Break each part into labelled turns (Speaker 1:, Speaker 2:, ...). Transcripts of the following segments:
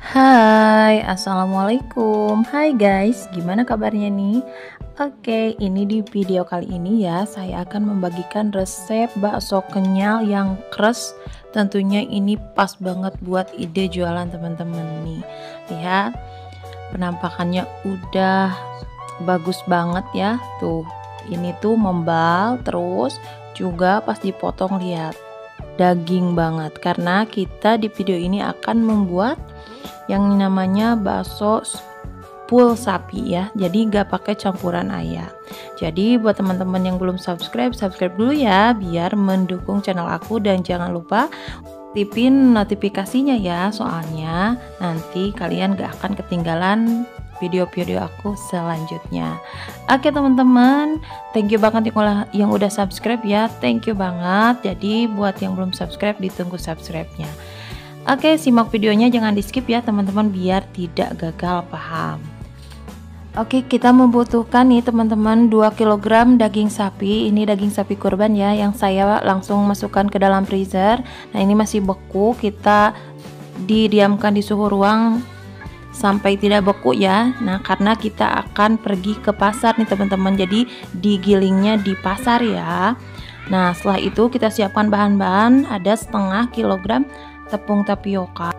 Speaker 1: Hai, assalamualaikum. Hai guys, gimana kabarnya nih? Oke, ini di video kali ini ya, saya akan membagikan resep bakso kenyal yang fresh. Tentunya ini pas banget buat ide jualan teman-teman nih. Lihat, penampakannya udah bagus banget ya. Tuh, ini tuh membal, terus juga pas dipotong lihat daging banget. Karena kita di video ini akan membuat yang namanya bakso full sapi ya, jadi gak pakai campuran ayam. Jadi buat teman-teman yang belum subscribe dulu ya, biar mendukung channel aku, dan jangan lupa aktifin notifikasinya ya, soalnya nanti kalian gak akan ketinggalan video-video aku selanjutnya. Oke teman-teman, thank you banget yang udah subscribe ya, thank you banget. Jadi buat yang belum subscribe, ditunggu subscribe-nya. Oke, simak videonya, jangan di skip ya teman-teman, biar tidak gagal paham. Oke, kita membutuhkan nih teman-teman 2 kg daging sapi. Ini daging sapi kurban ya, yang saya langsung masukkan ke dalam freezer. Nah ini masih beku, kita didiamkan di suhu ruang sampai tidak beku ya. Nah karena kita akan pergi ke pasar nih teman-teman, jadi digilingnya di pasar ya. Nah setelah itu kita siapkan bahan-bahan, ada setengah kilogram tepung tapioka.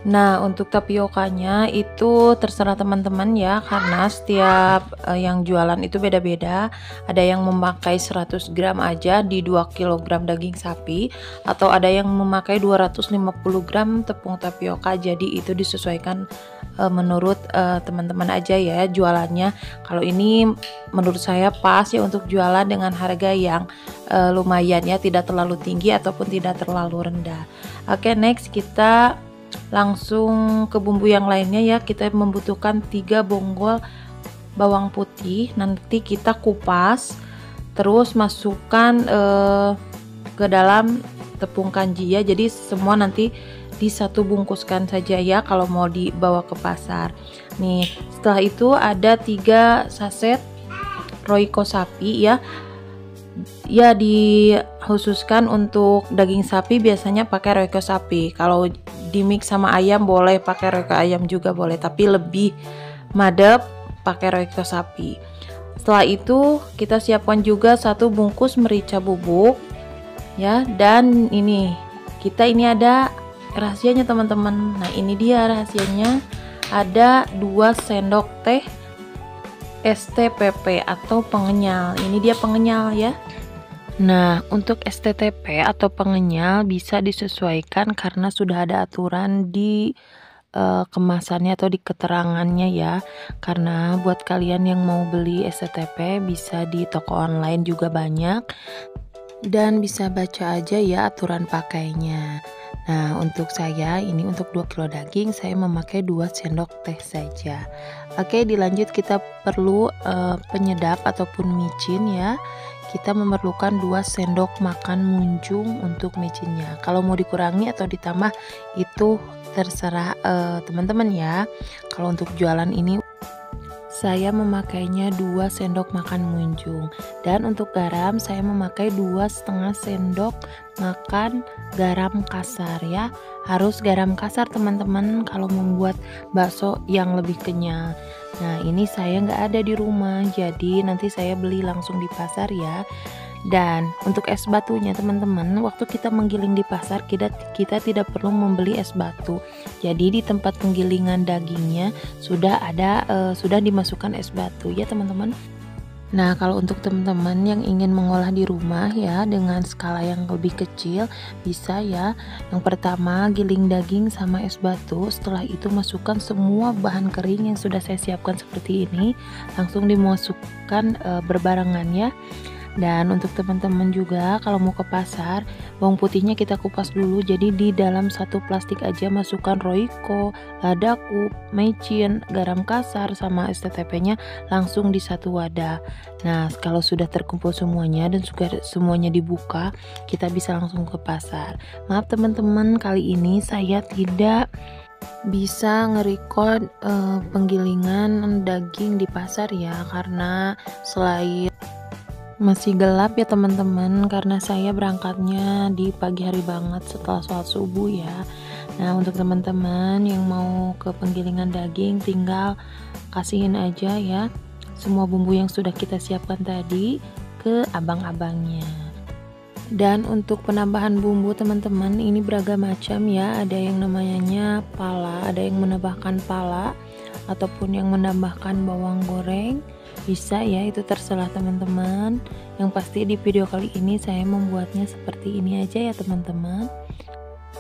Speaker 1: Nah untuk tapiokanya itu terserah teman-teman ya, karena setiap yang jualan itu beda-beda. Ada yang memakai 100 gram aja di 2 kg daging sapi, atau ada yang memakai 250 gram tepung tapioka. Jadi itu disesuaikan menurut teman-teman aja ya jualannya. Kalau ini menurut saya pas ya untuk jualan dengan harga yang lumayan ya, tidak terlalu tinggi ataupun tidak terlalu rendah. Oke, next kita langsung ke bumbu yang lainnya ya. Kita membutuhkan 3 bonggol bawang putih, nanti kita kupas terus masukkan ke dalam tepung kanji ya. Jadi semua nanti di satu bungkuskan saja ya kalau mau dibawa ke pasar. Nih setelah itu ada 3 saset Royco sapi ya. Ya dikhususkan untuk daging sapi biasanya pakai Royco sapi. Kalau di mix sama ayam boleh pakai Royco ayam juga boleh, tapi lebih madep pakai Royco sapi. Setelah itu kita siapkan juga 1 bungkus merica bubuk ya, dan ini ada rahasianya teman-teman. Nah ini dia rahasianya, ada 2 sendok teh STPP atau pengenyal. Ini dia pengenyal ya. Nah untuk STTP atau pengenyal bisa disesuaikan karena sudah ada aturan di kemasannya atau di keterangannya ya. Karena buat kalian yang mau beli STTP bisa di toko online juga banyak, dan bisa baca aja ya aturan pakainya. Nah untuk saya ini untuk 2 kilo daging saya memakai 2 sendok teh saja. Oke, dilanjut kita perlu penyedap ataupun micin ya. Kita memerlukan 2 sendok makan munjung untuk micinnya. Kalau mau dikurangi atau ditambah itu terserah teman-teman ya. Kalau untuk jualan ini saya memakainya 2 sendok makan munjung, dan untuk garam saya memakai 2,5 sendok makan garam kasar ya. Harus garam kasar teman-teman kalau membuat bakso yang lebih kenyal. Nah ini saya nggak ada di rumah, jadi nanti saya beli langsung di pasar ya. Dan untuk es batunya teman-teman, waktu kita menggiling di pasar kita tidak perlu membeli es batu. Jadi di tempat penggilingan dagingnya sudah ada sudah dimasukkan es batu ya teman-teman. Nah kalau untuk teman-teman yang ingin mengolah di rumah ya dengan skala yang lebih kecil, bisa ya. Yang pertama giling daging sama es batu, setelah itu masukkan semua bahan kering yang sudah saya siapkan seperti ini, langsung dimasukkan berbarengan ya. Dan untuk teman-teman juga kalau mau ke pasar, bawang putihnya kita kupas dulu. Jadi di dalam 1 plastik aja masukkan Royco, ladaku, micin, garam kasar sama STTP-nya langsung di 1 wadah. Nah kalau sudah terkumpul semuanya dan juga semuanya dibuka, kita bisa langsung ke pasar. Maaf teman-teman, kali ini saya tidak bisa nge-record penggilingan daging di pasar ya, karena selain masih gelap ya teman-teman, karena saya berangkatnya di pagi hari banget setelah sholat subuh ya. Nah, untuk teman-teman yang mau ke penggilingan daging, tinggal kasihin aja ya semua bumbu yang sudah kita siapkan tadi ke abang-abangnya. Dan untuk penambahan bumbu teman-teman ini beragam macam ya, ada yang namanya pala, ada yang menambahkan pala ataupun yang menambahkan bawang goreng, bisa ya, itu terserah teman-teman. Yang pasti di video kali ini saya membuatnya seperti ini aja ya teman-teman.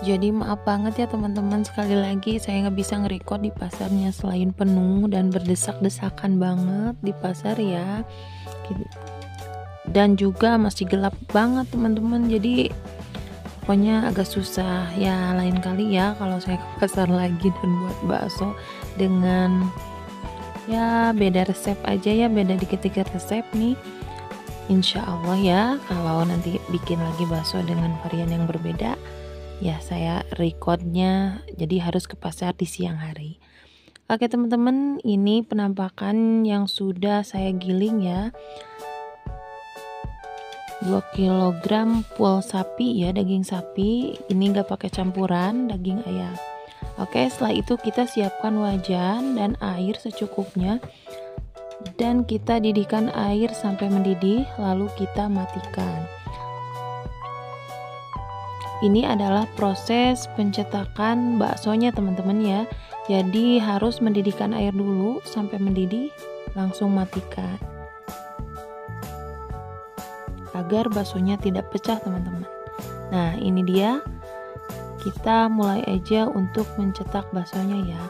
Speaker 1: Jadi maaf banget ya teman-teman, sekali lagi saya nggak bisa nge-record di pasarnya selain penuh dan berdesak-desakan banget di pasar ya, dan juga masih gelap banget teman-teman, jadi pokoknya agak susah ya. Lain kali ya kalau saya ke pasar lagi dan buat bakso dengan ya beda resep aja ya, beda dikit-dikit resep nih, insya Allah ya. Kalau nanti bikin lagi bakso dengan varian yang berbeda ya, saya recordnya jadi harus ke pasar di siang hari. Oke teman-teman, ini penampakan yang sudah saya giling ya, 2 kg full sapi ya, daging sapi ini nggak pakai campuran daging ayam. Oke, setelah itu kita siapkan wajan dan air secukupnya dan kita didihkan air sampai mendidih, lalu kita matikan. Ini adalah proses pencetakan baksonya teman-teman ya, jadi harus mendidihkan air dulu sampai mendidih, langsung matikan agar baksonya tidak pecah teman-teman. Nah ini dia, kita mulai aja untuk mencetak baksonya ya.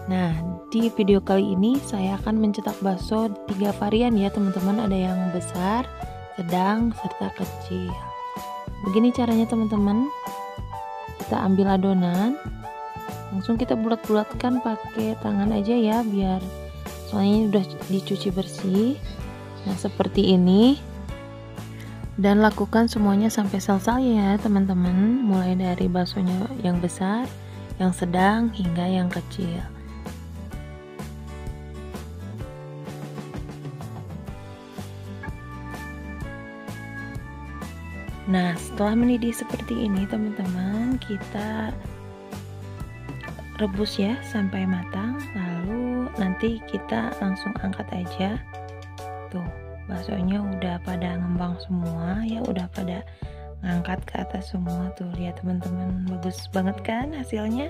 Speaker 1: Nah di video kali ini saya akan mencetak bakso 3 varian ya teman-teman, ada yang besar, sedang, serta kecil. Begini caranya teman-teman, kita ambil adonan, langsung kita bulat-bulatkan pakai tangan aja ya, biar soalnya udah dicuci bersih. Nah seperti ini, dan lakukan semuanya sampai selesai ya teman-teman, mulai dari baksonya yang besar, yang sedang, hingga yang kecil. Nah setelah mendidih seperti ini teman-teman, kita rebus ya sampai matang, lalu nanti kita langsung angkat aja. Tuh baksonya udah pada ngembang semua ya, udah pada ngangkat ke atas semua tuh, lihat teman-teman, bagus banget kan hasilnya.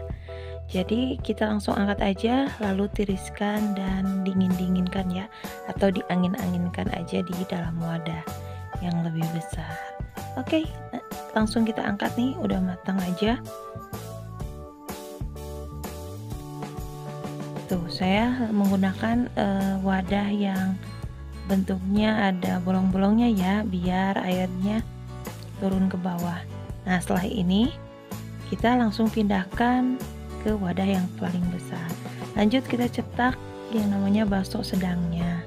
Speaker 1: Jadi kita langsung angkat aja, lalu tiriskan dan dingin-dinginkan ya, atau diangin-anginkan aja di dalam wadah yang lebih besar. Oke, langsung kita angkat nih, udah matang aja. Tuh saya menggunakan wadah yang bentuknya ada bolong-bolongnya ya, biar airnya turun ke bawah. Nah setelah ini kita langsung pindahkan ke wadah yang paling besar. Lanjut kita cetak yang namanya bakso sedangnya.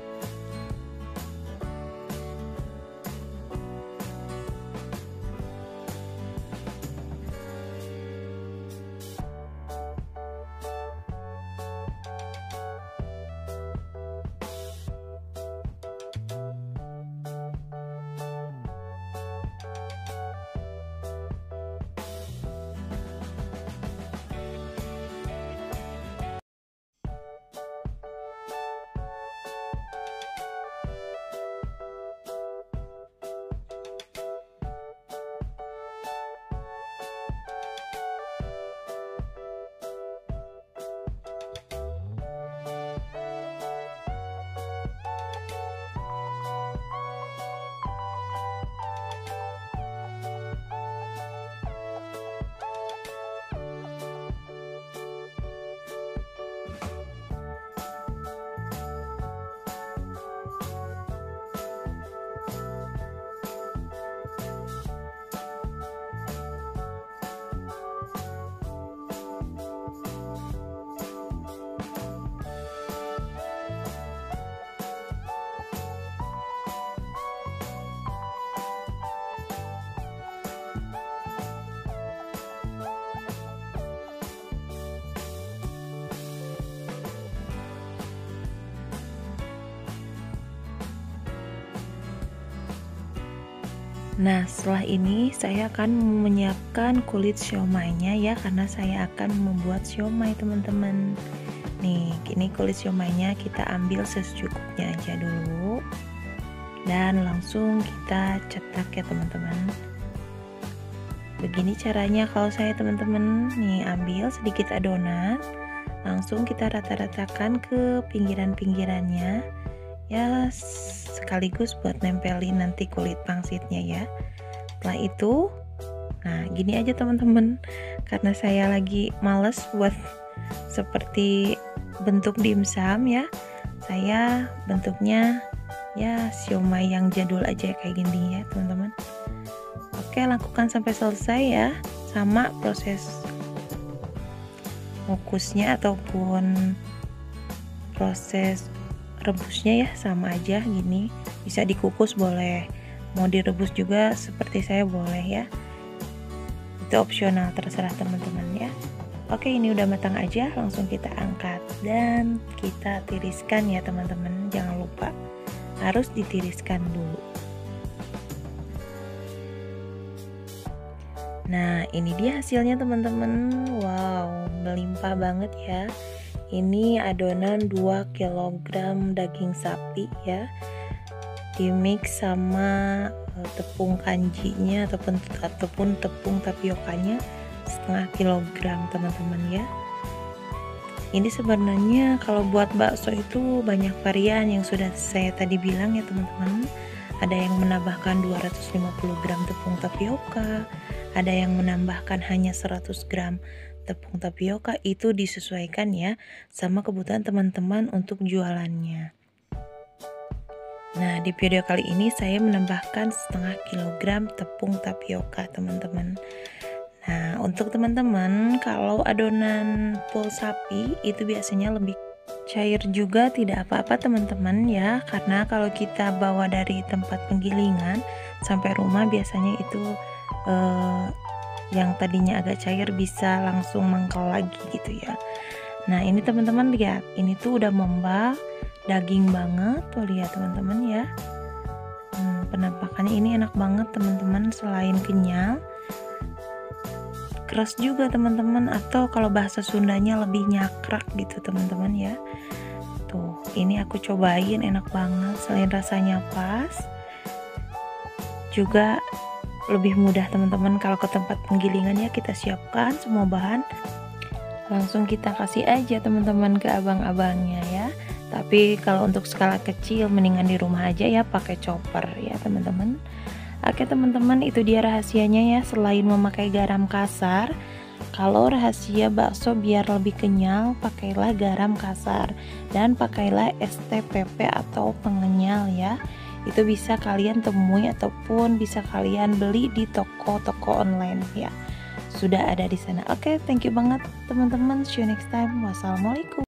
Speaker 1: Nah, setelah ini saya akan menyiapkan kulit siomainya ya, karena saya akan membuat siomay teman-teman. Nih, ini kulit siomainya kita ambil secukupnya aja dulu. Dan langsung kita cetak ya teman-teman. Begini caranya kalau saya teman-teman. Nih, ambil sedikit adonan, langsung kita rata-ratakan ke pinggiran-pinggirannya. Ya, sekaligus buat nempelin nanti kulit pangsitnya ya. Setelah itu, nah gini aja teman-teman, karena saya lagi males buat seperti bentuk dimsum ya, saya bentuknya ya siomay yang jadul aja kayak gini ya teman-teman. Oke, lakukan sampai selesai ya, sama proses mengukusnya ataupun proses rebusnya ya sama aja gini. Bisa dikukus boleh, mau direbus juga seperti saya boleh ya, itu opsional, terserah teman-teman ya. Oke, ini udah matang aja, langsung kita angkat dan kita tiriskan ya teman-teman. Jangan lupa harus ditiriskan dulu. Nah, ini dia hasilnya teman-teman. Wow, melimpah banget ya. Ini adonan 2 kg daging sapi ya, dimix sama tepung kanjinya ataupun tepung tapiokanya setengah kilogram teman-teman ya. Ini sebenarnya kalau buat bakso itu banyak varian yang sudah saya tadi bilang ya teman-teman. Ada yang menambahkan 250 gram tepung tapioka, ada yang menambahkan hanya 100 gram tepung tapioka. Itu disesuaikan ya sama kebutuhan teman-teman untuk jualannya. Nah, di video kali ini saya menambahkan setengah kilogram tepung tapioka teman-teman. Nah, untuk teman-teman kalau adonan full sapi itu biasanya lebih cair juga, tidak apa-apa teman-teman ya, karena kalau kita bawa dari tempat penggilingan sampai rumah biasanya itu yang tadinya agak cair bisa langsung mengkal lagi gitu ya. Nah, ini teman-teman lihat, ini tuh udah membak, daging banget tuh, lihat teman-teman ya. Penampakannya ini enak banget teman-teman, selain kenyal, keras juga teman-teman, atau kalau bahasa Sundanya lebih nyakrak gitu teman-teman ya. Tuh, ini aku cobain, enak banget, selain rasanya pas, juga lebih mudah teman-teman. Kalau ke tempat penggilingan ya kita siapkan semua bahan, langsung kita kasih aja teman-teman ke abang-abangnya ya. Tapi kalau untuk skala kecil mendingan di rumah aja ya, pakai chopper ya teman-teman. Oke teman-teman, itu dia rahasianya ya. Selain memakai garam kasar, kalau rahasia bakso biar lebih kenyal, pakailah garam kasar dan pakailah STPP atau pengenyal ya. Itu bisa kalian temui ataupun bisa kalian beli di toko-toko online ya. Sudah ada di sana. Oke, thank you banget teman-teman. See you next time. Wassalamualaikum.